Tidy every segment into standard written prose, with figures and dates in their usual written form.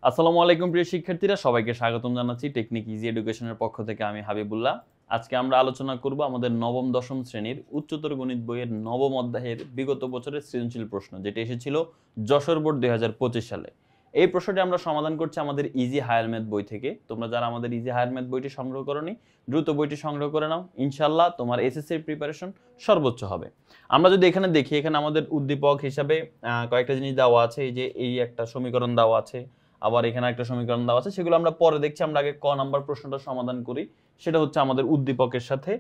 আসসালামু আলাইকুম প্রিয় শিক্ষার্থীরা, সবাইকে স্বাগতম জানাচ্ছি টেকনিক ইজি এডুকেশনের পক্ষ থেকে। আমি হাবিবুল্লাহ। আজকে আমরা আলোচনা করব আমাদের নবম দশম শ্রেণীর উচ্চতর গণিত বইয়ের নবম অধ্যায়ের বিগত বছরের সৃজনশীল প্রশ্ন, যেটি এসেছিল যশোর বোর্ড 2025 সালে। এই প্রশ্নটি আমরা সমাধান করছি আমাদের ইজি হায়ার ম্যাথ বই থেকে। তোমরা যারা আমাদের ইজি হায়ার ম্যাথ বইটি সংগ্রহ করোনি, দ্রুত বইটি সংগ্রহ করে নাও। ইনশাল্লাহ তোমার এসএসসির প্রিপারেশন সর্বোচ্চ হবে। আমরা যদি এখানে দেখি, এখানে আমাদের উদ্দীপক হিসাবে কয়েকটা জিনিস দেওয়া আছে। এই যে এই একটা সমীকরণ দেওয়া আছে, আবার এখানে একটা সমীকরণ দেওয়া আছে, সেগুলো আমরা পরে দেখছি। আমরা আগে ক নাম্বার প্রশ্নটা সমাধান করি। সেটা হচ্ছে আমাদের উদ্দীপকের সাথে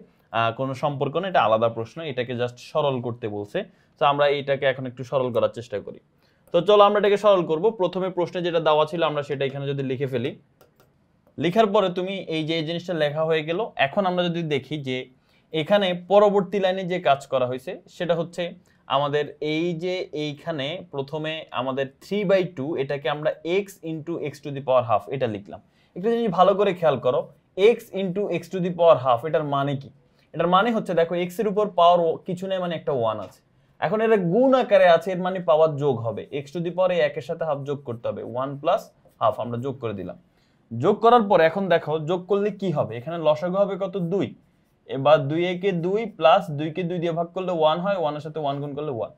কোনো সম্পর্ক না, এটা আলাদা প্রশ্ন, এটাকে জাস্ট সরল করতে বলছে। তো আমরা এইটাকে এখন একটু সরল করার চেষ্টা করি। তো চলো আমরা এটাকে সরল করব। প্রথমে প্রশ্নে যেটা দেওয়া ছিল আমরা সেটা এখানে যদি লিখে ফেলি, লেখার পরে তুমি এই যে জিনিসটা লেখা হয়ে গেল। এখন আমরা যদি দেখি যে এখানে পরবর্তী লাইনে যে কাজ করা হয়েছে সেটা হচ্ছে আমাদের এই যে এইখানে প্রথমে আমাদের 3/2 এটাকে আমরা x into x to the power half এটা লিখলাম। একটু জিনিস ভালো করে খেয়াল করো, x into x to the power half এটার মানে কি? এটার মানে হচ্ছে দেখো x এর উপর পাওয়ার কিছু নেই, মানে একটা 1 আছে। এখন এটা গুণ আকারে আছে, এর মানে পাওয়ার যোগ হবে। x টু দি পাওয়ার এই একের সাথে হাফ যোগ করতে হবে, 1 প্লাস হাফ আমরা যোগ করে দিলাম। যোগ করার পর এখন দেখো যোগ করলে কি হবে, এখানে লসাগু হবে কত? 2। এবার 2 একে 2 প্লাস 2 কে 2 দিয়ে ভাগ করলে 1 হয়, 1 এর সাথে 1 গুণ করলে 1।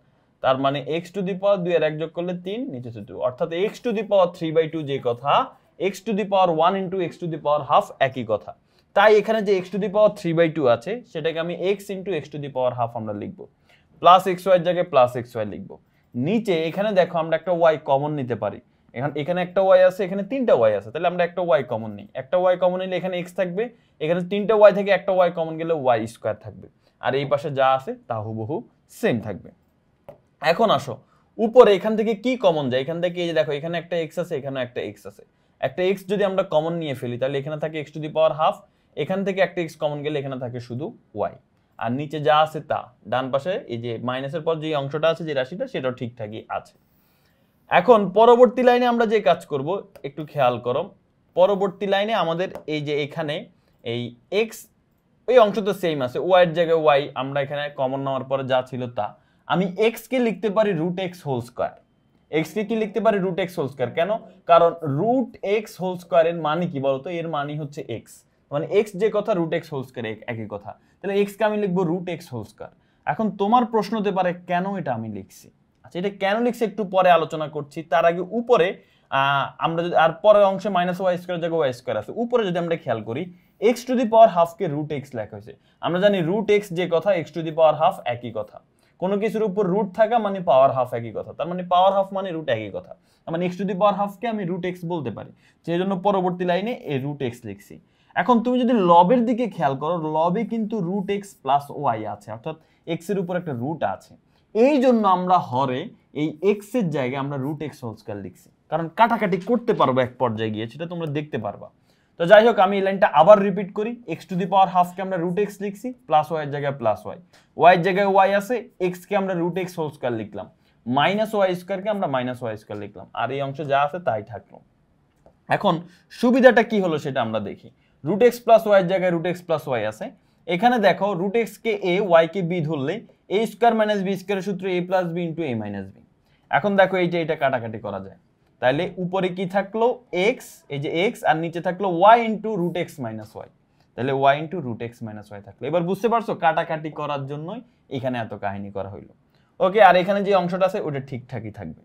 তার মানে x টু দি পাওয়ার 2 এর 1 যোগ করলে 3, নিচে 2। অর্থাৎ x টু দি পাওয়ার 3/2 যে কথা, x to the power 1 into x to the power half একই কথা। তাই এখানে যে x টু দি পাওয়ার 3/2 আছে সেটাকে আমি x into x to the power half আমরা লিখব, প্লাস xy এর জায়গায় প্লাস xy লিখব। নিচে এখানে দেখো আমরা একটা y কমন নিতে পারি। এখানে একটা y আছে, এখানে 3টা y আছে, তাহলে আমরা একটা y কমন নিই। একটা y কমন নিলে এখানে x থাকবে, এখানে 3টা y থেকে একটা y কমন গেলে y স্কয়ার থাকবে, আর এই পাশে যা আছে তা হুবহু সেম থাকবে। এখন আসো উপরে এখান থেকে কি কমন যায়, এখান থেকে এই যে দেখো এখানে একটা x আছে, এখানে একটা x আছে। একটা x যদি আমরা কমন নিয়ে ফেলি তাহলে এখানে থাকে x to the power half, এখান থেকে একটা x কমন গেলে এখানে থাকে শুধু y, আর নিচে যা আছে তা। ডান পাশে এই যে মাইনাসের পর যে অংশটা আছে, যে রাশিটা, সেটাও ঠিকঠাকই আছে। এখন পরবর্তী লাইনে আমরা যে কাজ করব একটু খেয়াল করো। পরবর্তী লাইনে আমাদের এই যে এখানে এই x এই অংশ তো সেম আছে, y এর জায়গায় y আমরা এখানে কমন নেওয়ার পরে যা ছিল তা। আমি x কে লিখতে পারি root x whole square. x কে কি লিখতে পারি? Root x whole square. কেন? কারণ রুট x হোল স্কয়ার এর মানে কি বলতো? এর মানে হচ্ছে x, মানে x যে কথা রুট x হোল স্কয়ার একই কথা। তাহলে x কে আমি লিখবো রুট x হোল স্কয়ার। এখন তোমার প্রশ্ন হতে পারে কেন এটা আমি লিখছি। আচ্ছা, এটা কেন লিখছি একটু পরে আলোচনা করছি। তার আগে উপরে আমরা যদি আর পরের অংশে মাইনাস ওয়াই স্কয়ার জায়গায় ওয়াই স্কয়ার আছে, উপরে যদি আমরা খেয়াল করি x to the power half কে রুট x লেখা হয়েছে। আমরা জানি রুট x যে কথা, x to the power half একই কথা। কোনো কিছুর উপর রুট থাকা মানে পাওয়ার হাফ একই কথা, তার মানে পাওয়ার হাফ মানে রুট একই কথা। মানে x to the power half কে আমি রুট x বলতে পারি, সেই জন্য পরবর্তী লাইনে এই রুট x লিখছি। এখন তুমি যদি লবের দিকে খেয়াল করো, লবে কিন্তু রুট x প্লাস ওয়াই আছে, অর্থাৎ x এর উপর একটা রুট আছে। এই জন্য আমরা হরে এই x এর জায়গায় আমরা রুট x হোল স্কয়ার লিখছি, কারণ কাটাকাটি করতে পারবো এক পর্যায়ে গিয়ে, সেটা তোমরা দেখতে পারবা। তো যাই হোক, আমি এই লাইনটা আবার রিপিট করি। x to the power half কে আমরা রুট x লিখছি, প্লাস y এর জায়গায় প্লাস y এর জায়গায় y আছে, x কে আমরা রুট x হোল স্কয়ার লিখলাম, মাইনাস y স্কয়ার কে আমরা মাইনাস y স্কয়ার লিখলাম, আর এই অংশে যা আছে তাই থাকলো। এখন সুবিধাটা কি হলো সেটা আমরা দেখি। রুট x প্লাস y এর জায়গায় রুট x প্লাস y আছে। এখানে দেখো রুট x কে a, y কে b ধরলে a স্কয়ার মাইনাস b স্কয়ারের সূত্র a plus b into a minus b। এখন দেখো এই যে এটা কাটাকাটি করা যায়, তাহলে উপরে কি থাকলো x, এই যে x, আর নিচে থাকলো y into root x minus y, তাহলে y into root x minus y থাকলো। এবার বুঝতে পারছো কাটাকাটি করার জন্যই এখানে এত কাহিনী করা হইলো। ওকে, আর এখানে যে অংশটা আছে ওটা ঠিকঠাকই থাকবে।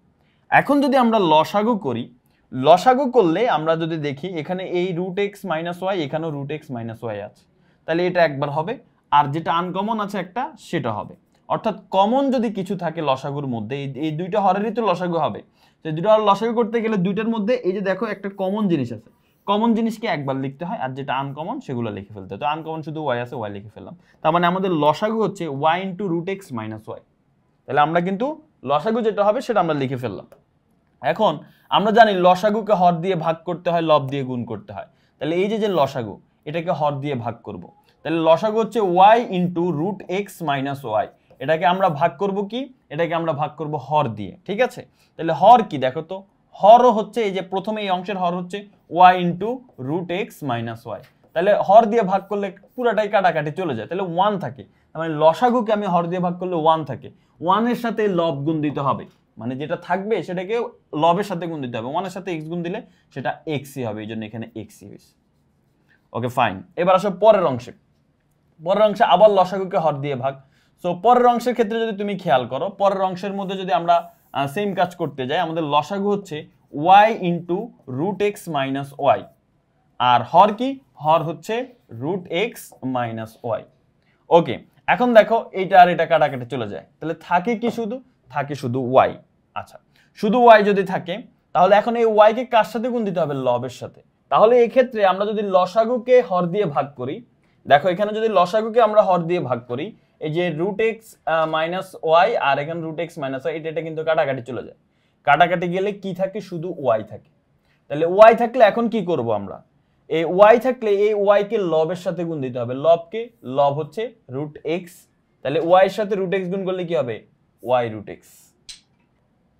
এখন যদি আমরা লসাগু করি, লসাগু করলে আমরা যদি দেখি এখানে এই রুট x মাইনাস ওয়াই, এখানেও রুট x মাইনাস ওয়াই আছে, তাহলে এটা একবার হবে, আর যেটা আনকমন আছে একটা সেটা হবে। অর্থাৎ কমন যদি কিছু থাকে লসাগুর মধ্যে, এই দুইটা হরেরই তো লসাগু হবে। তো দুইটা হর লসাগু করতে গেলে দুইটার মধ্যে এই যে দেখো একটা কমন জিনিস আছে, কমন জিনিসকে একবার লিখতে হয়, আর যেটা আনকমন সেগুলো লিখে ফেলতে হয়। তো আনকমন শুধু ওয়াই আছে, ওয়াই লিখে ফেললাম। তার মানে আমাদের লসাগু হচ্ছে y into root x minus y. তাহলে আমরা কিন্তু লসাগু যেটা হবে সেটা আমরা লিখে ফেললাম। এখন আমরা জানি লসাগুকে হর দিয়ে ভাগ করতে হয়, লব দিয়ে গুণ করতে হয়। তাহলে এই যে লসাগু, এটাকে হর দিয়ে ভাগ করব। তাহলে লসাগু হচ্ছে y into root x minus y. এটাকে আমরা ভাগ করব কি? এটাকে আমরা ভাগ করব হর দিয়ে, ঠিক আছে? তাহলে হর কি দেখো তো, হরও হচ্ছে এই যে প্রথমে এই অংশের হর হচ্ছে y into root x minus y. তাহলে হর দিয়ে ভাগ করলে পুরাটাই কাটাকাটি চলে যায়, তাহলে 1 থাকে। মানে লসাগুকে আমি হর দিয়ে ভাগ করলে 1 থাকে, 1 এর সাথে লব গুণ দিতে হবে। মানে যেটা থাকবে সেটাকে লবের সাথে গুণ দিতে হবে, 1 এর সাথে x গুণ দিলে সেটা x ই হবে, এই জন্য এখানে x ই হয়েছে। ওকে ফাইন, এবার আসো পরের অংশে। পরের অংশে আবার লসাগুকে হর দিয়ে ভাগ। সো পরের অংশের ক্ষেত্রে যদি তুমি খেয়াল করো, পরের অংশের মধ্যে যদি আমরা সেম কাজ করতে যাই, আমাদের লসাগু হচ্ছে y into root x minus y, আর হর কি, হর হচ্ছে root x minus y. Okay, এখন দেখো এইটা আর এটা কাটাকাটি চলে যায়, তাহলে থাকে কি, শুধু থাকে শুধু ওয়াই। আচ্ছা, শুধু ওয়াই যদি থাকে তাহলে এখন এই ওয়াই কে কার সাথে গুণ দিতে হবে, লবের সাথে। তাহলে এই ক্ষেত্রে আমরা যদি লসাগুকে হর দিয়ে ভাগ করি, দেখো এখানে যদি লসাগুকে আমরা হর দিয়ে ভাগ করি, এই যে রুট এক্স মাইনাস ওয়াই আর এখানে রুট এক্স মাইনাস ওয়াই, এটা কিন্তু কাটাকাটি চলে যায়। কাটাকাটি গেলে কি থাকে, শুধু ওয়াই থাকে। তাহলে ওয়াই থাকলে এখন কি করব আমরা, এই ওয়াই থাকলে এই ওয়াই কে লবের সাথে গুণ দিতে হবে। লবকে, লব হচ্ছে রুট এক্স, তাহলে ওয়াই এর সাথে রুট এক্স গুণ করলে কি হবে, ওয়াই রুট এক্স।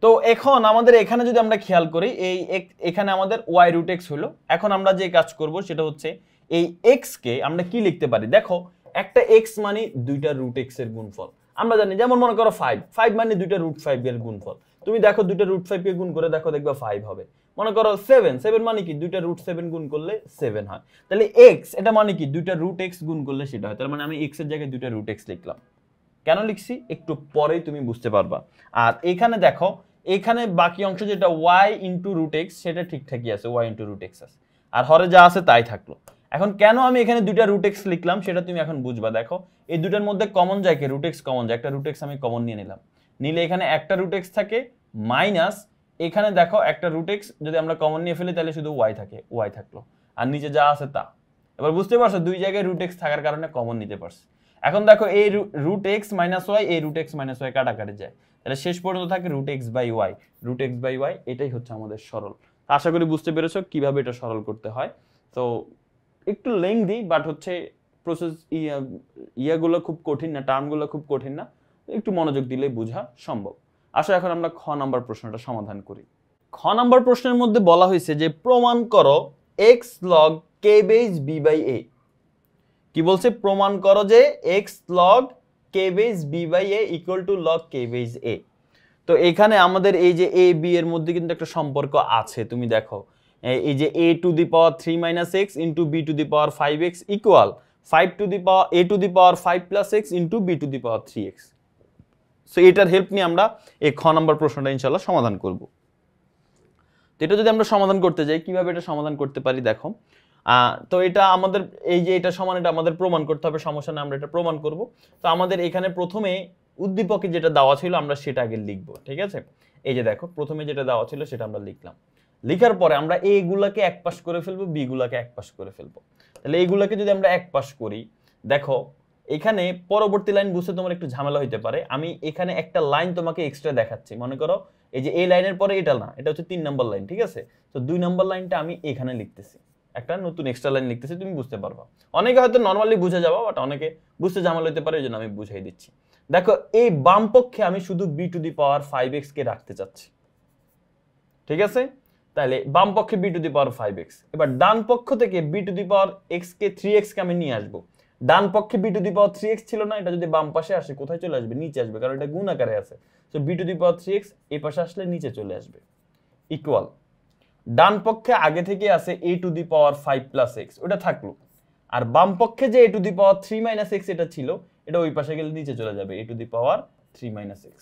তো এখন আমাদের এখানে যদি আমরা খেয়াল করি, এই এখানে আমাদের ওয়াই রুট এক্স হলো। এখন আমরা যে কাজ করব সেটা হচ্ছে এই এক্স কে আমরা কি লিখতে পারি, দেখো একটা এক্স মানে দুইটা রুট এক্স এর গুণফল। আমরা জানি, যেমন মনে করো 5 মানে দুইটা রুট 5 এর গুণফল। তুমি দেখো দুইটা রুট 5 কে গুণ করে দেখো, দেখবা 5 হবে। মনে করো 7 মানে কি, দুইটা রুট 7 গুণ করলে 7 হয়। তাহলে এক্স এটা মানে কি, দুইটা রুট এক্স গুণ করলে সেটা হয়। তার মানে আমি এক্স এর জায়গায় দুইটা রুট এক্স লিখলাম। কেন লিখছি একটু পরেই তুমি বুঝতে পারবা। আর এখানে দেখো, এখানে বাকি অংশ যেটা y ইন্টু রুট এক্স, সেটা ঠিকঠাকই আছে, y ইন্টু রুট এক্স আছে, আর হরে যা আছে তাই থাকলো। এখন কেন আমি এখানে দুইটা রুট এক্স লিখলাম সেটা তুমি এখন বুঝবা। দেখো এই দুটার মধ্যে কমন যায় কি, রুট এক্স কমন যায়, একটা রুট এক্স আমি কমন নিয়ে নিলাম। নিলে এখানে একটা রুট এক্স থাকে, মাইনাস এখানে দেখো একটা রুট এক্স যদি আমরা কমন নিয়ে ফেলি তাহলে শুধু y থাকে, y থাকলো, আর নিচে যা আছে তা। এবার বুঝতে পারছো, দুই জায়গায় রুট এক্স থাকার কারণে কমন নিতে পারছি। এখন দেখো এই রুট এক্স মাইনাস ওয়াই, এই রুট এক্স মাইনাস ওয়াই কাটাকাটি যায়, তাহলে শেষ পর্যন্ত থাকে root x by y. Root x by y, এটাই হচ্ছে আমাদের সরল। আশা করি বুঝতে পেরেছো কিভাবে এটা সরল করতে হয়। তো একটু লেংদি, বাট হচ্ছে প্রসেস ইয়াগুলো খুব কঠিন না, টার্মগুলো খুব কঠিন না, একটু মনোযোগ দিলে বোঝা সম্ভব। আসো এখন আমরা খ নাম্বার প্রশ্নটা সমাধান করি। খ নাম্বার প্রশ্নের মধ্যে বলা হয়েছে যে প্রমাণ করো x log k base b by a। কি বলছে, প্রমাণ করো যে x log k base b by a equal to log k base a। তো এখানে আমাদের এই যে a b এর মধ্যে কিন্তু একটা সম্পর্ক আছে। তুমি দেখো এই যে a to the power 3 minus x into b two the power 5x equal 5 two the power a to the power 5 plus x into b two the power 3x। So এটার হেল্প নিয়ে আমরা এই খ নাম্বার প্রশ্নটা ইনশাআল্লাহ সমাধান করব। তো এটা যদি আমরা সমাধান করতে যাই, কিভাবে এটা সমাধান করতে পারি দেখো। তো এটা আমাদের এই যে এটা সমান, এটা আমাদের প্রমাণ করতে হবে, সমস্যা না, আমরা এটা প্রমাণ করব। তো আমাদের এখানে প্রথমে উদ্দীপকে যেটা দেওয়া ছিল আমরা সেটা আগে লিখব, ঠিক আছে। এই যে দেখো প্রথমে যেটা দেওয়া ছিল সেটা আমরা লিখলাম। লিখার পরে আমরা এ গুলাকে এক পাশ করে ফেলবো, বি গুলাকে এক পাশ করে ফেলবো। তাহলে এইগুলাকে যদি আমরা এক পাশ করি, দেখো এখানে পরবর্তী লাইন বুঝতে তোমার একটু ঝামেলা হইতে পারে। আমি এখানে একটা লাইন তোমাকে এক্সট্রা দেখাচ্ছি। মনে করো এই যে এই লাইনের পরে এটা না, এটা হচ্ছে 3 নম্বর লাইন, ঠিক আছে। তো 2 নম্বর লাইনটা আমি এখানে লিখতেছি, একটা নতুন এক্সট্রা লাইন লিখতেছি, তুমি বুঝতে পারবা। অনেকে হয়তো নরমালি বুঝে যাবো, বাট অনেকে বুঝতে ঝামেলা হইতে পারে, এই জন্য আমি বুঝাই দিচ্ছি। দেখো এই বাম পক্ষে আমি শুধু b two the power 5x কে রাখতে চাচ্ছি, ঠিক আছে। তাহলে বাম পক্ষে b two the power 5x, এবার ডান পক্ষ থেকে b two the power x K 3x কে আমি নিয়ে আসবো। ডান পক্ষে b two the power 3x ছিল না, এটা যদি বাম পাশে আসে কোথায় চলে আসবে, নিচে আসবে, কারণ এটা গুণ আকারে আছে। So b two the power 3x এই পাশে আসলে নিচে চলে আসবে, ইকুয়াল ডান পক্ষে আগে থেকে আছে a to the power 5 plus x, ওটা থাকলো। আর বাম পক্ষে যে a to the power 3 minus x এটা ছিল, এটা ওই পাশে গেলে নিচে চলে যাবে, a to the power 3 minus x।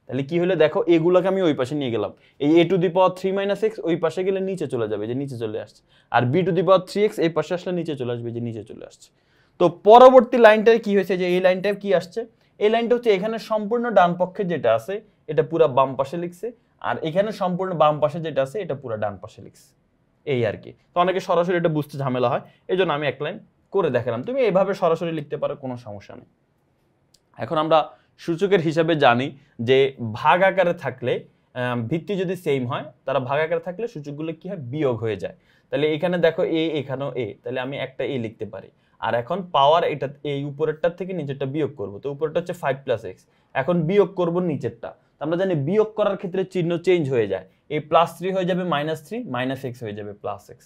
তাহলে কি হলো দেখো, এগুলোকে আমি ওই পাশে নিয়ে গেলাম, এই a to the power 3 minus x ওই পাশে গেলে নিচে চলে যাবে, যে নিচে চলে আসছে। আর b two the power 3x এই পাশে আসলে নিচে চলে আসবে, যে নিচে চলে আসছে। তো পরবর্তী লাইনটার কি হয়েছে, যে এই লাইনটা কি আসছে, এই লাইনটা হচ্ছে এখানে সম্পূর্ণ ডান পক্ষে যেটা আছে এটা পুরো বাম পাশে লিখছে, আর এখানে সম্পূর্ণ বাম পাশে যেটা আছে এটা পুরো ডান পাশে লিখছে, এই আর কি। তো অনেকে সরাসরি এটা বুঝতে ঝামেলা হয়, এই জন্য আমি এক লাইন করে দেখালাম। তুমি এইভাবে সরাসরি লিখতে পারো, কোনো সমস্যা নেই। এখন আমরা সূচকের হিসাবে জানি যে ভাগ আকারে থাকলে ভিত্তি যদি সেম হয়, তারা ভাগ আকারে থাকলে সূচকগুলো কি হয়, বিয়োগ হয়ে যায়। তাহলে এখানে দেখো এ, এখানেও এ, তাহলে আমি একটা এ লিখতে পারি। আর এখন পাওয়ার এটা এই উপরেরটার থেকে নিচেরটা বিয়োগ করব, তো উপরেরটা হচ্ছে 5 প্লাস x, এখন বিয়োগ করব নিচেরটা। আমরা জানি বিয়োগ করার ক্ষেত্রে চিহ্ন চেঞ্জ হয়ে যায়, এই +3 হয়ে যাবে -3, -x হয়ে যাবে +x।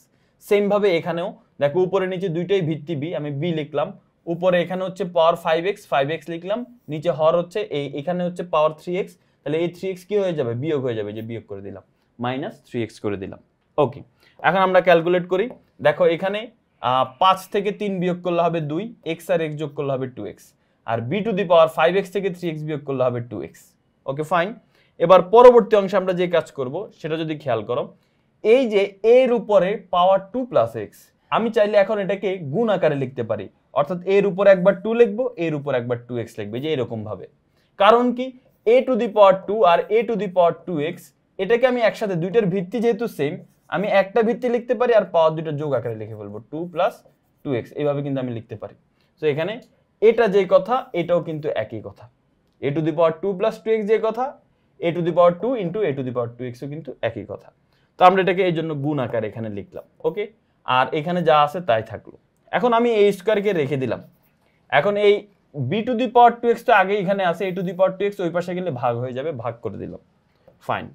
সেম ভাবে এখানেও দেখো উপরে নিচে দুইটাই ভিত্তি b, আমি b লিখলাম। উপরে এখানে হচ্ছে পাওয়ার 5x লিখলাম, নিচে হর হচ্ছে এই, এখানে হচ্ছে পাওয়ার 3x, তাহলে এই 3x কি হয়ে যাবে, বিয়োগ হয়ে যাবে, যে বিয়োগ করে দিলাম, মাইনাস 3x করে দিলাম। ওকে, এখন আমরা ক্যালকুলেট করি। দেখো এখানে 5 থেকে 3 বিয়োগ করলে হবে 2, x আর x যোগ করলে হবে 2x, R b two the power 5x থেকে 3x বিয়োগ করলে হবে 2x। Okay fine. এবার পরবর্তী অংশে আমরা যে কাজ করব সেটা যদি খেয়াল করো, এই যে এর উপরে পাওয়ার 2 প্লাস x, আমি চাইলে এখন এটাকে গুণ আকারে লিখতে পারি, অর্থাৎ এর উপর একবার 2 লিখবো, এর উপর একবার 2x লিখবে, যে এরকম ভাবে। কারণ কি, a টু দি পাওয়ার 2 আর a to the power 2x, এটাকে আমি একসাথে, দুইটার ভিত্তি যেহেতু সেম, আমি একটা ভিত্তি লিখতে পারি আর পাওয়ার দুইটা যোগ আকারে লিখে ফেলবো, 2 প্লাস 2x, এইভাবে কিন্তু আমি লিখতে পারি। তো এখানে এটা যে কথা, এটাও কিন্তু একই কথা, a to the power 2 plus 2x যে কথা, a to the power 2 into a to the power 2x ও কিন্তু একই কথা। তো আমরা এটাকে এই জন্য গুণ আকারে এখানে লিখলাম। ওকে, আর এখানে যা আছে তাই থাকলো। এখন আমি এই স্কোয়ারকে রেখে দিলাম। এখন এই b two the power 2x তো আগে এখানে আছে, a to the power 2x ওই পাশে গেলে ভাগ হয়ে যাবে, ভাগ করে দিলাম। ফাইন।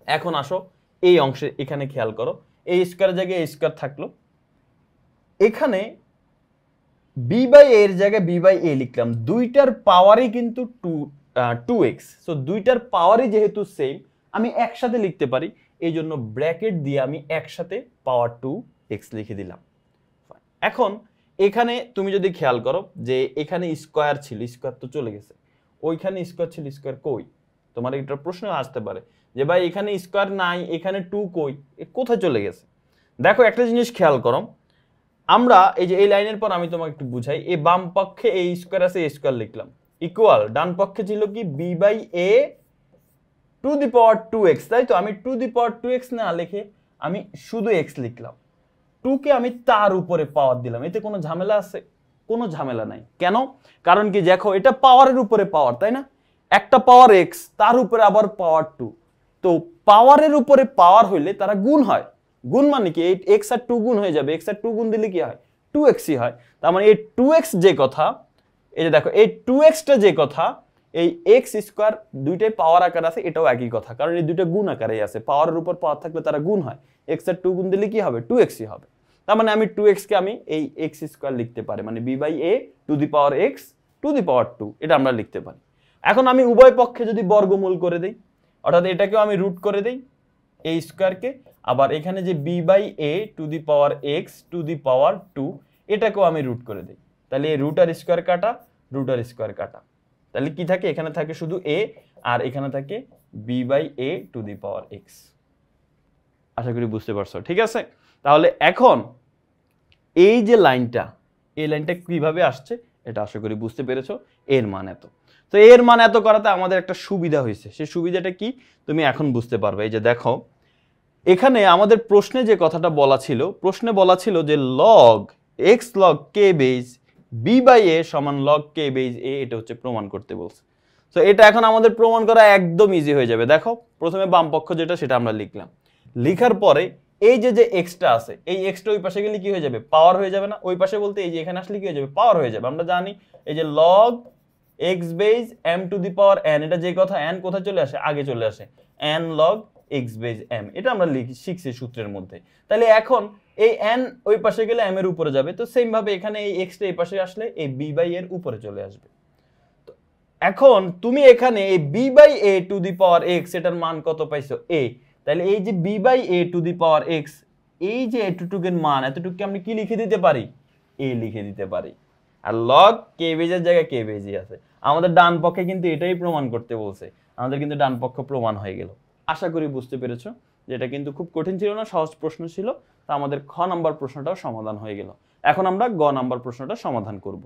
এখন আসো এই অংশে, এখানে খেয়াল করো, এই স্কোয়ারের জায়গায় এই স্কোয়ার থাকলো, এখানে b বাই a এর জায়গায় b বাই a লিখলাম, দুইটার পাওয়ারই কিন্তু 2x, সো দুইটার পাওয়ারই যেহেতু সেম, আমি একসাথে লিখতে পারি, এই জন্য ব্র্যাকেট দিয়ে আমি একসাথে পাওয়ার 2x লিখে দিলাম। এখন এখানে তুমি যদি খেয়াল করো যে এখানে স্কোয়ার ছিল, স্কোয়ার তো চলে গেছে, ওইখানে স্কোয়ার ছিল, স্কোয়ার কই? তোমার একটা প্রশ্ন আসতে পারে যে ভাই এখানে স্কোয়ার নাই, এখানে 2 কই, কোথায় চলে গেছে? দেখো একটা জিনিস খেয়াল করো, আমরা এই যে এই লাইনের পর আমি তোমাকে একটু বুঝাই, এই বাম পক্ষে এই স্কোয়ার আছে, এই স্কোয়ার লিখলাম, ইকুয়াল ডান পক্ষে ছিল কি b by a to the power 2x, তাই তো? আমি টু দি পাওয়ার 2x না লিখে আমি শুধু x লিখলাম, 2 কে আমি তার উপরে পাওয়ার দিলাম, এতে কোনো ঝামেলা আছে? কোনো ঝামেলা নাই। কেন? কারণ কি, দেখো এটা পাওয়ারের উপরে পাওয়ার, তাই না? একটা পাওয়ার x, তার উপরে আবার পাওয়ার 2, তো পাওয়ারের উপরে পাওয়ার হইলে তারা গুণ হয়। গুণ মানে কি, এই x আর 2 গুণ হয়ে যাবে, x আর 2 গুণ দিলে কি হয়, 2x ই হয়। তার মানে এই 2x যে কথা, এই যে দেখো এই 2x টা যে কথা, এই x স্কয়ার দুইটাই পাওয়ার আকার আছে, এটাও একই কথা, কারণ এই দুইটা গুণ আকারেই আছে, পাওয়ারের উপর পাওয়ার থাকলে তারা গুণ হয়, x আর 2 গুণ দিলে কি হবে, 2x ই হবে। তার মানে আমি 2x কে আমি এই x স্কয়ার লিখতে পারি, মানে b by a to the power x to the power 2, এটা আমরা লিখতে পারি। এখন আমি উভয় পক্ষে যদি বর্গমূল করে দেই, অর্থাৎ এটাকেও আমি রুট করে দেই এই স্কয়ারকে, আবার এখানে যে b by a to the power x to the power 2, এটাকেও আমি রুট করে দেই, তাহলে এই রুট আর স্কয়ার কাটা, রুট আর স্কয়ার কাটা, তাহলে কি থাকে, এখানে থাকে শুধু a, আর এখানে থাকে b by a to the power x। আশা করি বুঝতে পারছো, ঠিক আছে? তাহলে এখন এই যে লাইনটা, এই লাইনটা কিভাবে আসছে এটা আশা করি বুঝতে পেরেছো, এর মান এত। তো এর মান এত করাতে আমাদের একটা সুবিধা হয়েছে, সেই সুবিধাটা কি তুমি এখন বুঝতে পারবে। এই যে দেখো এখানে আমাদের প্রশ্নে যে কথাটা বলা ছিল, প্রশ্নে বলা ছিল যে log x log k base b by a সমান log k বেজ a, এটা হচ্ছে প্রমাণ করতে বলছে। তো এটা এখন আমাদের প্রমাণ করা একদম ইজি হয়ে যাবে। দেখো প্রথমে বাম পক্ষ যেটা সেটা আমরা লিখলাম, লিখার পরে এই যে যে এক্সটা আছে, এই এক্সটা ওই পাশে গেলে কি হয়ে যাবে, পাওয়ার হয়ে যাবে না? ওই পাশে বলতে এই যে এখানে আসলে কি হয়ে যাবে, পাওয়ার হয়ে যাবে। আমরা জানি এই যে log x base m to the power n, এটা যে কথা n কোথায় চলে আসে, আগে চলে আসে, n log x base m, এটা আমরা শিখছি সূত্রের মধ্যে। তাহলে এখন এই n ওই পাশে গেলে m এর উপরে যাবে, তো সেম ভাবে এখানে এই x টা এই পাশে আসলে এই b বাই এর উপরে চলে আসবে। তো এখন তুমি এখানে এই b by a to the power x, এটার মান কত পাইছো, a, তাহলে এই যে b by a to the power x, এই যে এতটুকুর মান, এতটুকুকে আমরা কি লিখে দিতে পারি, a লিখে দিতে পারি। আর log k বেজের জায়গায় k বেজই আছে। আমাদের ডান পক্ষে কিন্তু এটাই প্রমাণ করতে বলছে, আমাদের কিন্তু ডান পক্ষ প্রমাণ হয়ে গেল। আশা করি বুঝতে পেরেছো যে এটা কিন্তু খুব কঠিন ছিল না, সহজ প্রশ্ন ছিল। তা আমাদের খ নাম্বার প্রশ্নটাও সমাধান হয়ে গেল। এখন আমরা গ নাম্বার প্রশ্নটা সমাধান করব।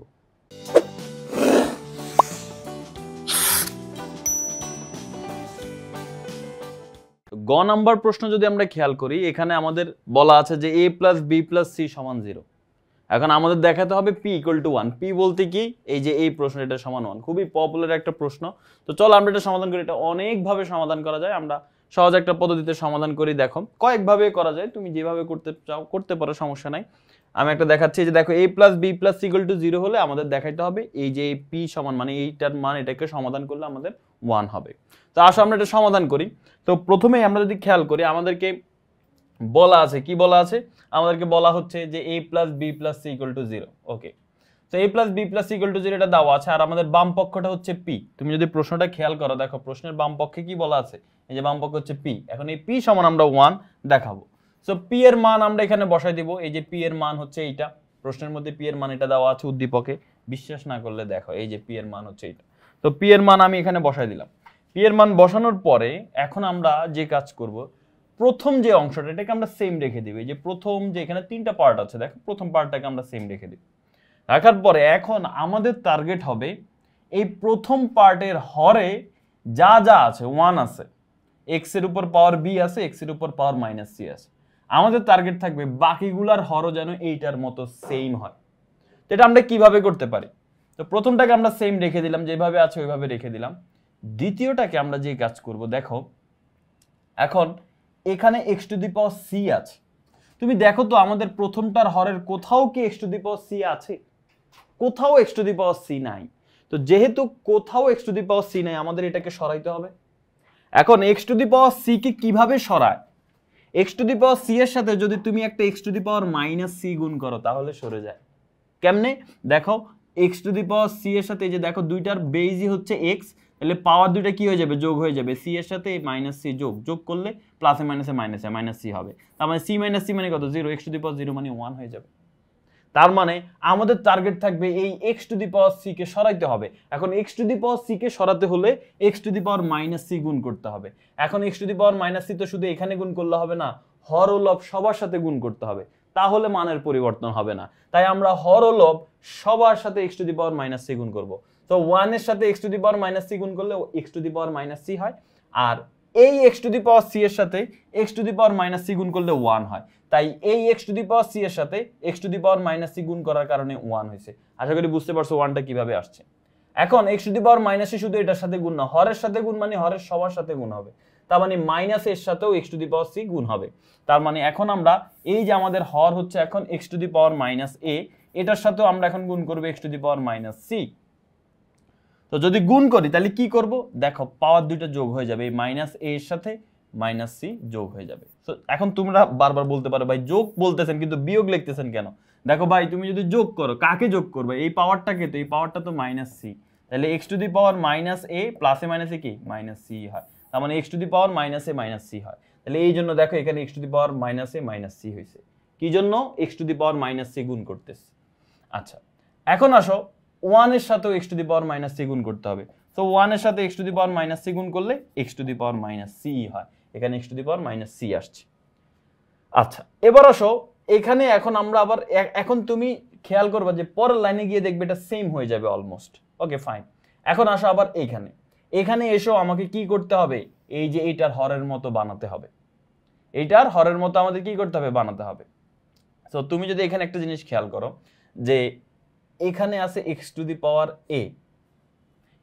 গ নাম্বার প্রশ্ন যদি আমরা খেয়াল করি, এখানে আমাদের বলা আছে যে a plus b plus c সমান 0। এখন আমাদের দেখাতে হবে p ইকুয়াল টু 1। p বলতে কি, এই যে এই প্রশ্ন, এটা সমান 1, খুবই পপুলার একটা প্রশ্ন। তো চলো আমরা এটা সমাধান করি। এটা অনেকভাবে সমাধান করা যায়, আমরা সহজ একটা পদ্ধতিতে সমাধান করি। দেখো কয়েকভাবে করা যায়, তুমি যেভাবে করতে চাও করতে পারো, সমস্যা নাই। আমি একটা দেখাচ্ছি যে দেখো a plus b plus c equal to 0 হলে আমাদের দেখাইতে হবে এই যে p সমান, মানে এইটার মান, এটাকে সমাধান করলে আমাদের 1 হবে। তো আসো আমরা এটা সমাধান করি। তো প্রথমেই আমরা যদি খেয়াল করি, আমাদেরকে বলা আছে, কি বলা আছে, আমাদেরকে বলা হচ্ছে যে a plus b plus c equal to 0। ওকে, তো a plus b plus equal to 0 এটা দেওয়া আছে, আর আমাদের বাম পক্ষটা হচ্ছে p। তুমি যদি প্রশ্নটা খেয়াল করো, দেখো প্রশ্নের বাম পক্ষে কি বলা আছে, এই যে বাম পক্ষ হচ্ছে p। এখন এই p সমান আমরা 1 দেখাবো। সো p এর মান আমরা এখানে বসাই দিব, এই যে p এর মান হচ্ছে এইটা, প্রশ্নের মধ্যে p এর মান এটা দেওয়া আছে উদ্দীপকে, বিশ্বাস না করলে দেখো এই যে p এর মান হচ্ছে এটা। তো p এর মান আমি এখানে বসাই দিলাম। p এর মান বসানোর পরে এখন আমরা যে কাজ করব, প্রথম যে অংশটা এটাকে আমরা সেম রেখে দিব। এই যে প্রথম যে এখানে তিনটা পার্ট আছে, দেখো প্রথম পার্টটাকে আমরা সেম রেখে দিব। রাখার পরে এখন আমাদের টার্গেট হবে এই প্রথম পার্টের হরে যা যা আছে 1 আছে, x এর উপর পাওয়ার b আছে, x এর উপর পাওয়ার মাইনাস c আছে, আমাদের টার্গেট থাকবে বাকিগুলার হরও যেন এইটার মতো সেম হয়। তো এটা আমরা কিভাবে করতে পারি? তো প্রথমটাকে আমরা সেম রেখে দিলাম, যেভাবে আছে ওইভাবে রেখে দিলাম। দ্বিতীয়টাকে আমরা যে কাজ করব, দেখো এখন এখানে x to the power c আছে, তুমি দেখো তো আমাদের প্রথমটার হরের কোথাও কি x to the power c আছে? কোথাও x to the power c নাই। তো যেহেতু কোথাও x to the power c নাই, আমাদের এটাকে সরাইতে হবে। এখন x to the power c কে কিভাবে সরায়? x to the power c এর সাথে যদি তুমি একটা x to the power minus c গুণ করো তাহলে সরে যায়। কেমনে? দেখো x to the power c এর সাথে, এই যে দেখো দুইটার বেজই হচ্ছে x, তাহলে পাওয়ার দুইটা কি হয়ে যাবে? যোগ হয়ে যাবে। c এর সাথে মাইনাস c যোগ করলে প্লাসে মাইনাসে মাইনাস c হবে। তার মানে c মাইনাস c মানে কত? 0। x টু দি পাওয়ার 0 মানে 1 হয়ে যাবে। তার মানে আমাদের টার্গেট থাকবে এই x to the power c কে সরাইতে হবে। এখন x to the power c কে সরাতে হলে x to the power minus c গুণ করতে হবে। এখন x to the power minus c তো শুধু এখানে গুণ করলে হবে না, হর ও লব সবার সাথে গুণ করতে হবে, তাহলে মানের পরিবর্তন হবে না। তাই আমরা হর ও লব সবার সাথে x to the power minus c গুণ করব। তো 1 এর সাথে x to the power minus c গুণ করলে x to the power minus c হয়, আর এই x to the power c এর সাথে x to the power minus c গুণ করলে 1 হয়। তাই এই x to the power c এর সাথে x to the power minus c গুণ করার কারণে 1 হয়েছে। আশা করি বুঝতে পারছো 1টা কিভাবে আসছে। এখন x to the power minus c শুধু এটার সাথে গুণ না, হরের সাথে গুণ মানে হরের সবার সাথে গুণ হবে। তার মানে মাইনাস এর সাথেও x to the power c গুণ হবে। তার মানে এখন আমরা এই যে আমাদের হর হচ্ছে এখন x to the power minus a, এটার সাথেও আমরা এখন গুণ করব x to the power minus c। তো যদি গুণ করি তাহলে কি করব? দেখো পাওয়ার দুইটা যোগ হয়ে যাবে, এই মাইনাস a এর সাথে মাইনাস c যোগ হয়ে যাবে। তো এখন তোমরা বারবার বলতে পারো ভাই যোগ বলতেছেন কিন্তু বিয়োগ লিখতেছেন কেন? দেখো ভাই তুমি যদি যোগ করো কাকে যোগ করবে? এই পাওয়ারটাকে, তো এই পাওয়ারটা তো মাইনাস c, তাহলে x to the power minus a প্লাসে মাইনাসে কি মাইনাস c হয়। তার মানে x to the power minus a minus c হয়। তাহলে এই জন্য দেখো এখানে x to the power minus a minus c হয়েছে। কি জন্য? x to the power minus c গুণ করতেছে। আচ্ছা এখন আসো 1 এর সাথেও x to the power minus c গুণ করতে হবে। তো 1 এর সাথে x to the power minus c গুণ করলে x to the power minus c হয়। এখানে x to the power minus c আসছে। আচ্ছা এবার আসো এখানে, এখন আমরা আবার এখন তুমি খেয়াল করবা যে পরের লাইনে গিয়ে দেখবে এটা সেম হয়ে যাবে অলমোস্ট। Okay fine. এখন আসো আবার এখানে এসো আমাকে কি করতে হবে? এই যে এইটার হরের মতো বানাতে হবে, এইটার হরের মতো আমাদের কি করতে হবে? বানাতে হবে। তো তুমি যদি এখানে একটা জিনিস খেয়াল করো যে এখানে আছে x to the power a,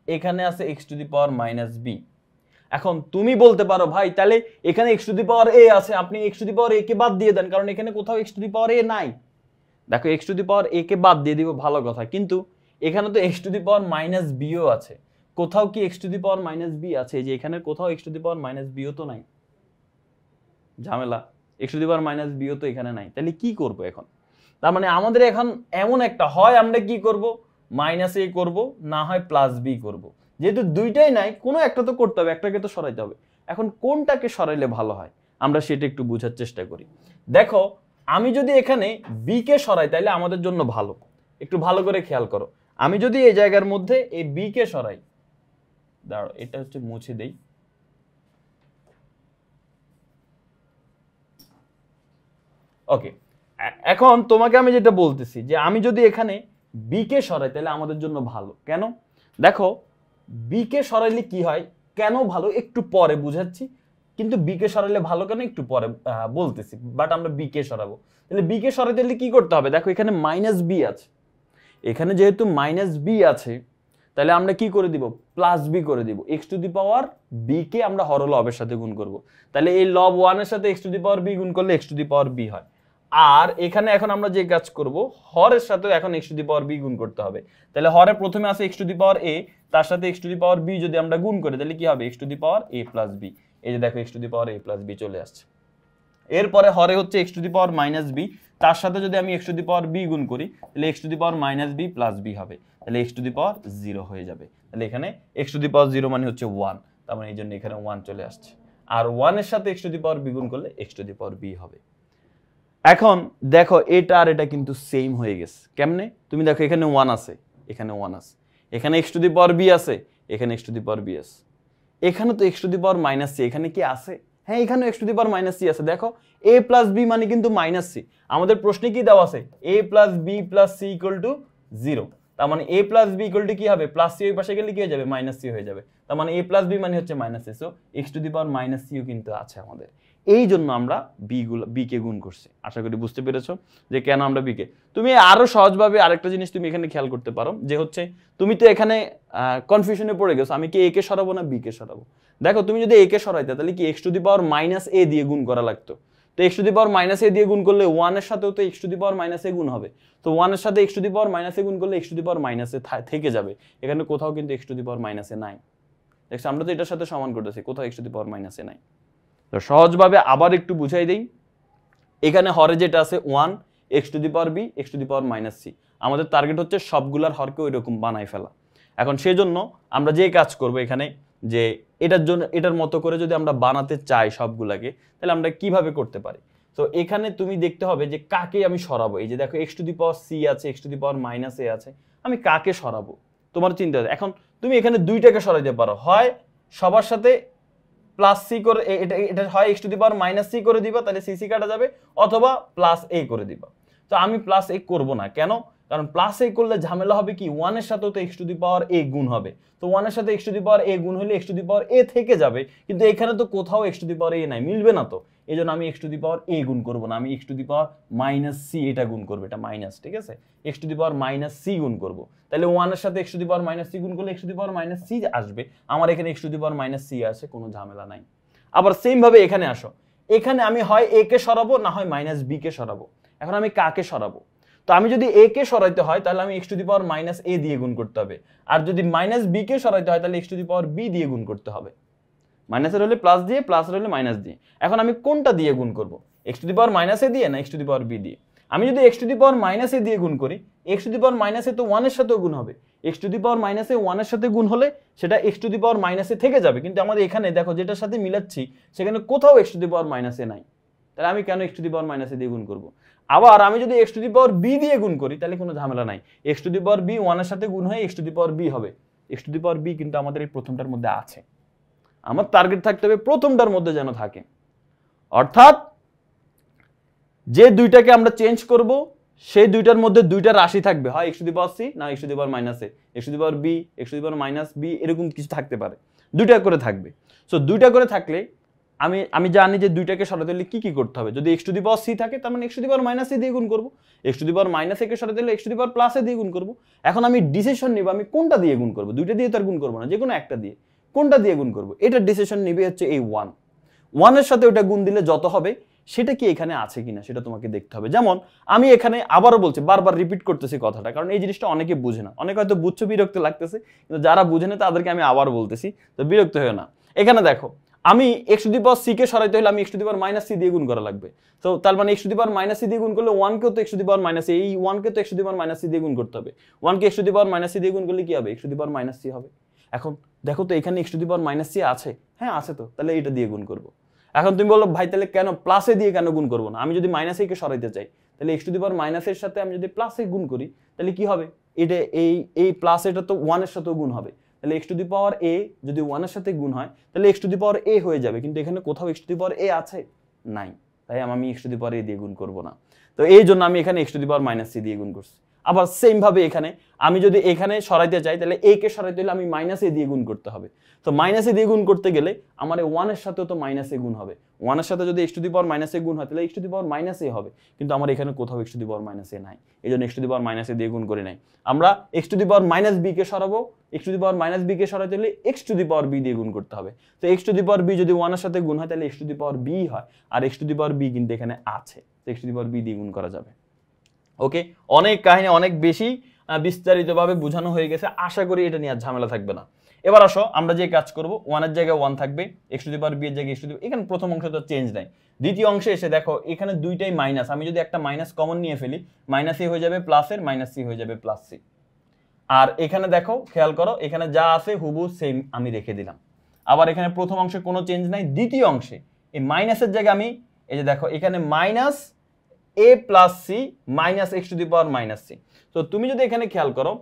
এখানে আছে x to the power minus b। এখন তুমি বলতে পারো ভাই তাহলে এখানে x to the power a আছে, আপনি x to the power a কে বাদ দিয়ে দেন, কারণ এখানে কোথাও x to the power a নাই। দেখো x to the power a কে বাদ দিয়ে দিব, ভালো কথা, কিন্তু এখানে তো x to the power minus b ও আছে। কোথাও কি x to the power minus b আছে? এই যে এখানে কোথাও x to the power minus b ও তো নাই, ঝামেলা। x to the power minus b ও তো এখানে নাই, তাহলে কি করব এখন? তার মানে আমাদের এখন এমন একটা, হয় আমরা কি করব? মাইনাস a করব, না হয় প্লাস b করব। যেহেতু দুইটাই নাই, কোনো একটা তো করতে হবে, একটাকে তো সরাইতে হবে। এখন কোনটাকে সরাইলে ভালো হয় আমরা সেটা একটু বোঝার চেষ্টা করি। দেখো আমি যদি এখানে b কে সরাই তাহলে আমাদের জন্য ভালো। একটু ভালো করে খেয়াল করো, আমি যদি এই জায়গার মধ্যে এই b কে সরাই, দাঁড়াও এটা হচ্ছে মুছে দেই। ওকে, এখন তোমাকে আমি যেটা বলতেছি যে আমি যদি এখানে বি কে সরাই তাহলে আমাদের জন্য ভালো। কেন? দেখো বি কে সরাইলে কি হয়, কেন ভালো একটু পরে বুঝাচ্ছি, কিন্তু বি কে সরাইলে ভালো কেন একটু পরে বলতেছি, বাট আমরা বি কে সরাবো। তাহলে বি কে সরাইতে হলে কি করতে হবে? দেখো এখানে মাইনাস বি আছে, এখানে যেহেতু মাইনাস বি আছে তাহলে আমরা কি করে দিব? প্লাস বি করে দিব। x to the power b কে আমরা হর লবের সাথে গুণ করব, তাহলে এই লব 1 এর সাথে x to the power b গুণ করলে x to the power b হয়। আর এখানে এখন আমরা যে কাজ করব, হরের সাথে এখন x to the power b গুণ করতে হবে। তাহলে হরে প্রথমে আছে x to the power a, তার সাথে x to the power b যদি আমরা গুণ করি তাহলে কি হবে? x to the power a plus b। এই যে দেখো x to the power a plus b চলে আসছে। এরপরে হরে হচ্ছে x to the power minus b, তার সাথে যদি আমি x to the power b গুণ করি তাহলে x to the power minus b plus b হবে, তাহলে এক্স টু দি পাওয়ার 0 হয়ে যাবে। তাহলে এখানে এক্স টু দি পাওয়ার 0 মানে হচ্ছে 1, তার মানে এই জন্য এখানে 1 চলে আসছে। আর 1 এর সাথে x to the power b গুণ করলে x to the power b হবে। এখন দেখো এটা আর এটা কিন্তু সেম হয়ে গেছে। কেমনে? তুমি দেখো এখানে 1 আছে, এখানে 1 আছে, এখানে x to the power b আছে, এখানে x to the power b আছে, এখানে তো x to the power minus c, এখানে কি আছে? হ্যাঁ, এখানে x to the power minus c আছে। দেখো এ প্লাস বি মানে কিন্তু মাইনাস সি, আমাদের প্রশ্নে কি দেওয়া আছে? A plus b plus c equal to 0, তার মানে a plus b equal to কি হবে? প্লাস সি ওই পাশে গেলে কি হয়ে যাবে? মাইনাস সি হয়ে যাবে। তার মানে এ প্লাস বি মানে হচ্ছে minus c, so x to the power minus সিও কিন্তু আছে আমাদের। এই জন্য আমরা বি কে গুণ করছি। আশা করি বুঝতে পেরেছো যে কেন আমরা বি কে। তুমি আরো সহজভাবে আরেকটা জিনিস তুমি এখানে খেয়াল করতে পারো, যে হচ্ছে তুমি তো এখানে কনফিউশনে পড়ে গেছো, আমি কি এ কে সরাবো না বি কে সরাবো। দেখো তুমি যদি এ কে সরাইতে তাহলে কি x to the power minus a দিয়ে গুণ করা লাগতো। তো x to the power minus a দিয়ে গুণ করলে 1 এর সাথেও তো x to the power minus a গুণ হবে। তো 1 এর সাথে x to the power minus a গুণ করলে x to the power minus a থেকে যাবে। এখানে কোথাও কিন্তু x to the power minus a নাই। দেখছো আমরা তো এটার সাথে সমান করতেছি, কোথাও x to the power minus a নাই। তো সহজভাবে আবার একটু বুঝাই দেই, এখানে হরে যেটা আছে 1 x to the power b x to the power minus c, আমাদের টার্গেট হচ্ছে সবগুলার হরকে ওই রকম বানাই ফেলা। এখন সেজন্য আমরা যে কাজ করব এখানে, যে এটার জন্য এটার মতো করে যদি আমরা বানাতে চাই সবগুলাকে, তাহলে আমরা কিভাবে করতে পারি। তো এখানে তুমি দেখতে হবে যে কাকে আমি সরাবো। এই যে দেখো x to the power c আছে, x to the power minus a আছে, আমি কাকে সরাবো তোমার চিন্তা। এখন তুমি এখানে দুইটাকে সরাইতে পারো, হয় সবার সাথে প্লাস সি করে এটা হয় x to the power minus c করে দিবা, তাহলে সি সি কাটা যাবে, অথবা প্লাস এ করে দিবা। তো আমি প্লাস এ করব না, কেন? কারণ প্লাস এ করলে ঝামেলা হবে কি, 1 এর সাথেও তো এক্স টু দি পাওয়ার এ গুণ হবে। তো 1 এর সাথে এক্স টু দি পাওয়ার এ গুণ হলে এক্স টু দি পাওয়ার এ থেকে যাবে, কিন্তু এখানে তো কোথাও এক্স টু দি পাওয়ার এ নাই, মিলবে না। তো এই জন্য আমি এক্স টু দি পাওয়ার এ গুণ করবো না, আমি x to the power minus c এটা গুণ করবো, এটা মাইনাস, ঠিক আছে, x to the power minus c গুণ করবো। তাহলে 1 এর সাথে x to the power minus c গুণ করলে x to the power minus c আসবে, আমার এখানে x to the power minus c আছে, কোনো ঝামেলা নাই। আবার সেম ভাবে এখানে আসো, এখানে আমি হয় এ কে সরাবো না হয় মাইনাস বি কে সরাবো। এখন আমি কাকে সরাবো? তো আমি যদি এ কে সরাইতে হয় তাহলে আমি x to the power minus a দিয়ে গুণ করতে হবে, আর যদি মাইনাস বি কে সরাইতে হয় তাহলে x to the power b দিয়ে গুণ করতে হবে। মাইনাসের হলে প্লাস দিয়ে, প্লাসের হলে মাইনাস দিয়ে। এখন আমি কোনটা দিয়ে গুণ করবো, x to the power minus a দিয়ে না x to the power b দিয়ে? আমি যদি x to the power minus a দিয়ে গুণ করি, x to the power minus a তো 1 এর সাথেও গুণ হবে, x to the power minus a 1 এর সাথে গুণ হলে সেটা x to the power minus a থেকে যাবে, কিন্তু আমাদের এখানে দেখো যেটার সাথে মিলাচ্ছি সেখানে কোথাও x to the power minus a নাই, তাহলে আমি কেন x to the power minus a দিয়ে গুণ করবো? আবার আমি যদি x to the power b দিয়ে গুণ করি তাহলে কোনো ঝামেলা নাই, x to the power b 1 এর সাথে গুণ হয়ে x to the power b হবে। X to the power b কিন্তু আমাদের এই প্রথমটার মধ্যে আছে, আমার টার্গেট থাকতে হবে প্রথমটার মধ্যে যেন থাকে। অর্থাৎ যে দুইটাকে আমরা চেঞ্জ করব সেই দুইটার মধ্যে দুইটা রাশি থাকবে, হয় x to the power c না x to the power minus a, x to the power b x to the power minus b, এরকম কিছু থাকতে পারে, দুইটা করে থাকবে। সো দুইটা করে থাকলে আমি জানি যে দুইটাকে সরাতে হলে কি কি করতে হবে। যদি x to the power c থাকে তার মানে x to the power minus a দিয়ে গুণ করবো, x to the power minus a কে সরাতে হলে x to the power plus a দিয়ে গুণ করবো। এখন আমি ডিসিশন নিব আমি কোনটা দিয়ে গুণ করবো, দুইটা দিয়ে তো আর গুণ করবো না, যে কোনো একটা দিয়ে, কোনটা দিয়ে গুণ করবো এটা ডিসিশন নিবে হচ্ছে এই 1 এর সাথে ওটা গুণ দিলে যত হবে সেটা কি এখানে আছে কিনা সেটা তোমাকে দেখতে হবে। যেমন আমি এখানে আবারও বলছি, বারবার রিপিট করতেছি কথাটা, কারণ এই জিনিসটা অনেকে বুঝে না, অনেকে হয়তো বুঝছো বিরক্ত লাগতেছে, কিন্তু যারা বুঝে না তাদেরকে আমি আবার বলতেছি, তো বিরক্ত হয়েও না। এখানে দেখো আমি x to the power c কে সরাইতে হলে আমি x to the power minus c দিয়ে গুণ করা লাগবে। তো তার মানে x to the power minus c দিয়ে গুণ করলে 1 কেও তো x to the power minus এই 1 কে তো x to the power minus c দিয়ে গুণ করতে হবে, 1 কে x to the power minus c দিয়ে গুণ করলে কি হবে, x to the power minus c হবে। এখন দেখো তো এখানে x to the power minus c আছে, হ্যাঁ আছে, তো তাহলে এটা দিয়ে গুণ করবো। এখন তুমি বলো ভাই তাহলে কেন প্লাসে দিয়ে কেন গুণ করবো না, আমি যদি মাইনাস এ কে সরাইতে চাই তাহলে এক্স টু দি পাওয়ার মাইনাসের সাথে আমি যদি প্লাসে গুণ করি তাহলে কি হবে, এটা এই প্লাস এটা তো 1 এর সাথেও গুণ হবে, তাহলে এক্স টু দি পাওয়ার এ যদি 1 এর সাথে গুণ হয় তাহলে এক্স টু দি পাওয়ার এ হয়ে যাবে, কিন্তু এখানে কোথাও এক্স টু দি পাওয়ার এ আছে নাই, তাই আমি এক্স টু দি পাওয়ার এ দিয়ে গুণ করবো না। তো এই জন্য আমি এখানে x to the power minus c দিয়ে গুণ করছি। আবার সেম ভাবে এখানে আমি যদি এখানে সরাইতে চাই তাহলে এ কে সরাইতে হলে আমি মাইনাস এ দিয়ে গুণ করতে হবে। তো মাইনাস এ দিয়ে গুণ করতে গেলে আমার 1 এর সাথেও তো মাইনাস এ গুণ হবে, 1 এর সাথে যদি x to the power minus a গুণ হয় তাহলে x to the power minus a হবে, কিন্তু আমার এখানে কোথাও x to the power minus a নাই, এই জন্য x to the power minus a দিয়ে গুণ করে নাই। আমরা x to the power minus b কে সরাবো, x to the power minus b কে সরাইতে হলে x to the power b দিয়ে গুণ করতে হবে। তো x to the power b যদি 1 এর সাথে গুণ হয় তাহলে x to the power b হয়, আর x to the power b কিন্তু এখানে আছে, তো x to the power b দিয়ে গুণ করা যাবে। ওকে, অনেক কাহিনী অনেক বেশি বিস্তারিতভাবে বোঝানো হয়ে গেছে, আশা করি এটা নিয়ে আর ঝামেলা থাকবে না। এবার আসো আমরা যে কাজ করব, 1 এর জায়গায় 1 থাকবে, x to the power b এর জায়গায় x টু দি, এখানে প্রথম অংশ তো চেঞ্জ নাই। দ্বিতীয় অংশে এসে দেখো এখানে দুইটাই মাইনাস, আমি যদি একটা মাইনাস কমন নিয়ে ফেলি, মাইনাস এ হয়ে যাবে প্লাস এর, মাইনাস সি হয়ে যাবে প্লাস সি। আর এখানে দেখো খেয়াল করো, এখানে যা আছে হুবহু সেম আমি রেখে দিলাম। আবার এখানে প্রথম অংশে কোনো চেঞ্জ নাই, দ্বিতীয় অংশে এই মাইনাসের জায়গায় আমি এই যে দেখো এখানে minus a plus c minus x to the power minus c. তো তুমি যদি এখানে খেয়াল করো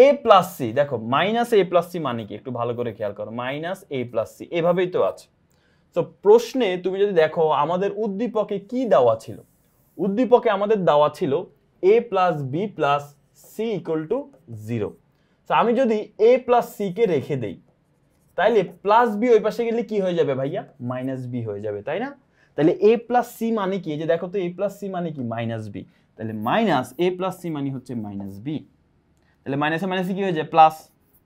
এ প্লাস সি, দেখো মাইনাস এ প্লাস সি মানে কি একটু ভালো করে খেয়াল করো, মাইনাস এ প্লাস সি এভাবেই তো আছে। তো প্রশ্নে তুমি যদি দেখো আমাদের উদ্দীপকে কি দেওয়া ছিল, উদ্দীপকে আমাদের দেওয়া ছিল a plus b plus c equal to 0। তো আমি যদি এ প্লাস সি কে রেখে দেই, তাইলে প্লাস বি ওই পাশে গেলে কি হয়ে যাবে ভাইয়া, মাইনাস বি হয়ে যাবে, তাই না? তাহলে এ প্লাস সি মানে কি, এই যে দেখো তো এ প্লাস সি মানে কি মাইনাস বি, তাহলে মাইনাস এ প্লাস সি মানে হচ্ছে মাইনাস বি। তাহলে মাইনাসে মাইনাসে কি হয়ে যায়, প্লাস,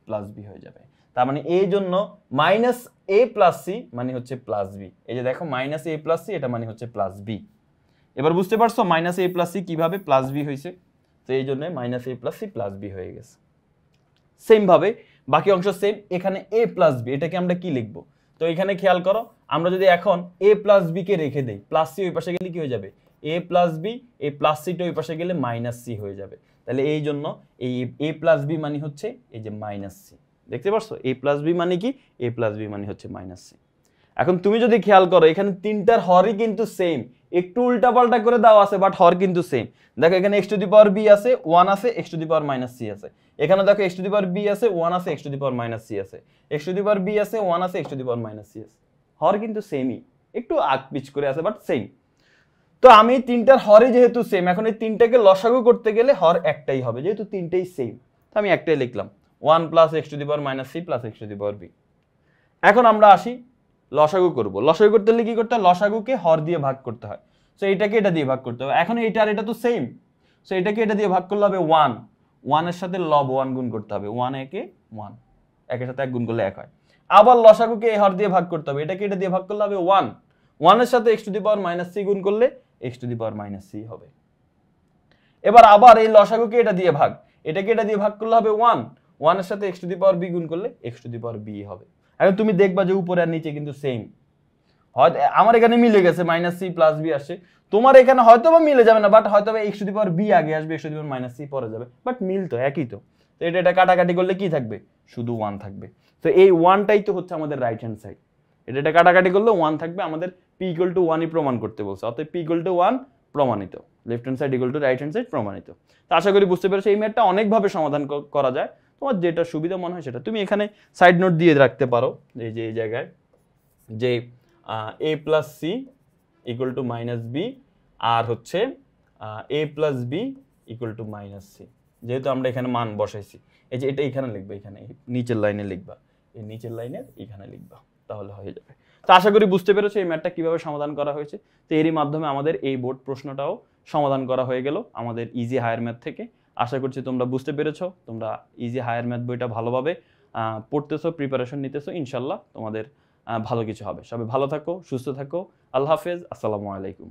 প্লাস বি হয়ে যাবে। তার মানে এই জন্য মাইনাস এ প্লাস সি মানে হচ্ছে প্লাস বি। এই যে দেখো মাইনাস এ প্লাস সি এটা মানে হচ্ছে প্লাস বি। এবার বুঝতে পারছো মাইনাস এ প্লাস সি কিভাবে প্লাস বি হয়েছে? তো এই জন্য minus a plus C plus B হয়ে গেছে। সেম ভাবে বাকি অংশ সেম, এখানে এ প্লাস বি এটাকে আমরা কি লিখবো? তো এখানে খেয়াল করো আমরা যদি এখন এ প্লাস বি কে রেখে দেই, প্লাস সি ওই পাশে গেলে কি হয়ে যাবে, এ প্লাস বি, এই প্লাস সিটা ওই পাশে গেলে মাইনাস সি হয়ে যাবে। তাহলে এই জন্য এই এ প্লাস বি মানে হচ্ছে এই যে মাইনাস সি। দেখতে পারছো এ প্লাস বি মানে কি, এ প্লাস বি মানে হচ্ছে মাইনাস সি। এখন তুমি যদি খেয়াল করো এখানে তিনটার হরই কিন্তু সেম, একটু উল্টাপাল্টা করে দেওয়া আছে বাট হর কিন্তু সেম। দেখো এখানে x to the power b আছে, 1 আছে, x to the power minus c আছে। এখানে দেখো x to the power b আছে, 1 আছে, x to the power minus c আছে। x to the power b আছে, 1 আছে, x to the power minus c আছে। হর কিন্তু সেমই, একটু আগ পিচ করে আছে বাট সেম। তো আমি তিনটার হরই যেহেতু সেম, এখন এই তিনটাকে লসাগু করতে গেলে হর একটাই হবে, যেহেতু তিনটাই সেম তো আমি একটাই লিখলাম 1 plus x to the power minus c plus x to the power b। এখন আমরা আসি লসাগু করব। লসাগু করতে হলে কি করতে হয়, লসাগুকে হর দিয়ে ভাগ করতে হয়। সো এটাকে এটা দিয়ে ভাগ করতে হবে। এখন এটা আর এটা তো সেম, সো এটাকে এটা দিয়ে ভাগ করলে হবে 1, 1 এর সাথে লব 1 গুণ করতে হবে, 1 একে 1, একের সাথে 1 গুণ করলে 1 হয়। আবার লসাগুকে এই হর দিয়ে ভাগ করতে হবে, এটাকে এটা দিয়ে ভাগ করলে হবে 1, 1 এর সাথে x to the power minus c গুণ করলে x to the power minus c হবে। এবার আবার এই লসাগুকে এটা দিয়ে ভাগ, এটাকে এটা দিয়ে ভাগ করলে হবে 1, 1 এর সাথে x to the power b গুণ করলে x to the power b হবে। এখন তুমি দেখবা যে উপরে আর নিচে কিন্তু সেম, হয়তো আমার এখানে মিলে গেছে মাইনাস সি প্লাস বি আসে, তোমার এখানে হয়তো বা মিলে যাবে না, বাট হয়তো বা x to the power b আগে আসবে, x to the power minus c পরে যাবে, বাট মিল তো একই তো। তো এটা কাটাকাটি করলে কি থাকবে, শুধু 1 থাকবে। তো এই 1টাই তো হচ্ছে আমাদের রাইট হ্যান্ড সাইড, এটা কাটাকাটি করলে 1 থাকবে, আমাদের p ইকুয়াল টু 1ই প্রমাণ করতে বলছে, অতএব p ইকুয়াল টু 1 প্রমাণিত, left hand side equal to right hand side প্রমাণিত। তো আশা করি বুঝতে পেরেছো এই ম্যাথটা অনেকভাবে সমাধান করা যায়, তোমার যেটা সুবিধা মনে হয় সেটা তুমি এখানে সাইড নোট দিয়ে রাখতে পারো, এই যে এই জায়গায় যে a plus c equal to minus b আর হচ্ছে a plus b equal to minus c, যেহেতু আমরা এখানে মান বসাইছি, এই যে এটা এখানে লিখবা, এখানে নিচের লাইনে লিখবা, এই নিচের লাইনের এখানে লিখবা, তাহলে হয়ে যাবে। তো আশা করি বুঝতে পেরেছো এই ম্যাথটা কিভাবে সমাধান করা হয়েছে। তো এরই মাধ্যমে আমাদের এই বোর্ড প্রশ্নটাও সমাধান করা হয়ে গেল আমাদের ইজি হায়ার ম্যাথ থেকে। আশা করছি তোমরা বুঝতে পেরেছো, তোমরা ইজি হায়ার ম্যাথ বইটা ভালোভাবে পড়তেছো, প্রিপারেশন নিতেছো, ইনশাল্লাহ তোমাদের ভালো কিছু হবে। সবাই ভালো থাকো, সুস্থ থাকো, আল্লাহ হাফেজ, আসসালামু আলাইকুম।